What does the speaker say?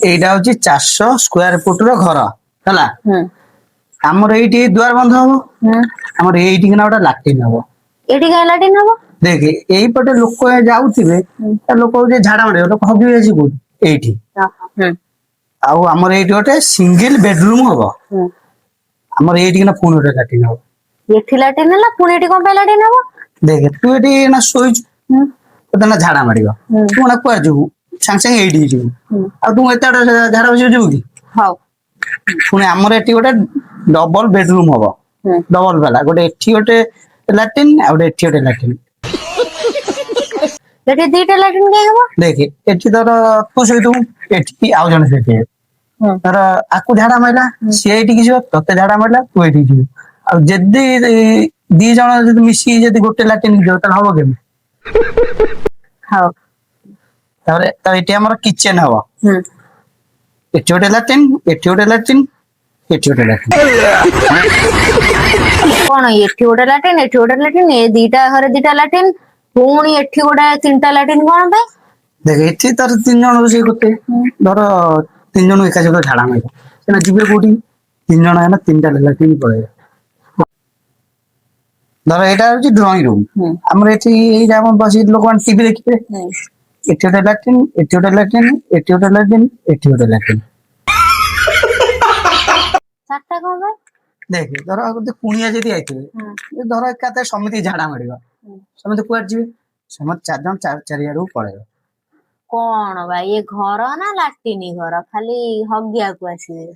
এইটা হচ্ছে 400 স্কোয়ার ফুটর ঘর ହେଲା ହୁଁ ଆମର ଏଇଠି ଦୁଆର ବନ୍ଧ ହବ ହୁଁ ଆମର ଏଇଠି କିନା ଗୋଟେ ଲାଟ୍ରିନ୍ ହବ ଏଠି କାଇଁ ଲାଟିନ ହବ? ଦେଖେ ଏଇପଟେ ଲୋକ ଯାଉଥିବେ ତା ଲୋକ ଯେ ଝାଡା ମାରିବ ଲୋକ ହଗି ଅଛି କୋଉଠି ଏଇଠି ହୁଁ ଆଉ ଆମର ଏଇଠି ଗୋଟେ ସିଙ୍ଗଲ ବେଡରୁମ ହବ ହୁଁ ଆମର ଏଇଠି କିନା ପୁଣି ଗୋଟେ ଲାଟ୍ରିନ୍ ହବ ଏଠି ଲାଟିନ ହେଲା ପୁଣି ଏଠି କଣ ପାଇଁ ଲାଟିନ ହବ? ଦେଖେ ତୁ ଏଠି ନା ଶୋଇଛୁ ହୁଁ ତତେ ନା ଝାଡା ମାରିବ ହୁଁ ତୁ ନା କୁଆଡେ ଯିବୁ ସାଙ୍ଗେ ସାଙ୍ଗେ ଏଇଠିକି ଯିବୁ ହୁଁ ଆଉ ତୁ ଏତେ ବାଟ ଝାଡା ବସିବାକୁ ଯିବୁ କି ହଉ ପୁଣି ଆମର ଏଠି ଗୋଟେ ଡବଲ ବେଡରୁମ ହବ ହୁଁ ଡବଲ ବାଲା ଗୋଟେ ଏଠି ଗୋଟେ ଲାଟ୍ରିନ୍ ଆଉ ଗୋଟେ ଏଠି ଗୋଟେ ଲାଟ୍ରିନ୍ ଏଠି ଦିଟା ଲାଟିନ କାଇଁ ହବ? ଦେଖେ ଏଠି ଧର ତୁ ଶୋଇଥିବୁ ଏଠି ଆଉ ଜଣେ ଶୋଇଥିବେ ହୁଁ ଧର ଆକୁ ଝାଡା ମାରିଲା ସିଏ ଏଇଠିକି ଯିବ ତତେ ଝାଡା ମାରିଲା ତୁ ଏଇଠିକି ଯିବୁ ଆଉ ଯଦି ଦି ଜଣ ଯଦି ମିଶିକି ଯଦି ଗୋଟେ ଲାଟ୍ରିନ୍ ଯିବ ତାହେଲେ ହବ କେମିତି ହଉ ତାପରେ ତ ଏଠି ଆମର କିଚେନ ହବ ହୁଁ ଏଠି ଗୋଟେ ଲାଟ୍ରିନ୍ ଏଠି ଗୋଟେ ଲାଟ୍ରିନ୍ ଏଠି ଗୋଟେ ଲାଟ୍ରିନ୍ କଣ ଏଠି ଗୋଟେ ଲାଟିନ ଏଠି ଗୋଟେ ଲାଟିନ ଏ ଦିଟା ଘରେ ଦିଟା ଲାଟିନ ପୁଣି ଏଠି ଗୋଟେ ତିନିଟା ଲାଟିନ କଣ ପାଇଁ? ଦେଖ ଏଠି ତାର 3 ଜଣ ରୋଷେଇ କରୁଥିବେ ଧର 3 ଜଣ ଏକା ସହିତ ଝାଡା ମାରିବ ସେନା ଯିବେ କୋଉଠି 3 ଜଣ ହେଲା 3ଟା ଲାଟ୍ରିନ୍ ପଳେଇବେ ଧର ଏଇଟା ହଉଛି ଡ୍ରଇଂ ରୁମ୍ ହୁଁ ଆମର ଏଠି ଏଇଟା ଆମ ବସି ଲୋକମାନେ ଟିଭି ଦେଖିବେ ହୁଁ ଏଠି ଗୋଟେ ଲାଟ୍ରିନ୍ ଏଠି ଗୋଟେ ଲାଟ୍ରିନ୍ ଏଠି ଗୋଟେ ଲାଟ୍ରିନ୍ ଏଠି ଗୋଟେ ଲାଟ୍ରିନ୍ ଚାରିଟା କଣ ପାଇଁ? ଦେଖେ ଧର ଗୋଟେ କୁଣିଆ ଯଦି ଆଇଥିବେ ଧର ଏକାଥରେ ସମିତି ଝାଡା ମାରିବ ସମସ୍ତେ କୁଆଡେ ଯିବେ ସମସ୍ତେ 4 ଜଣ ଚାରିଆଡକୁ ପଳେଇବେ କଣ ବା ଇଏ ଘର ନା ଲାଟିନି ଘର ଖାଲି ହଗିବାକୁ ଆସିବେ?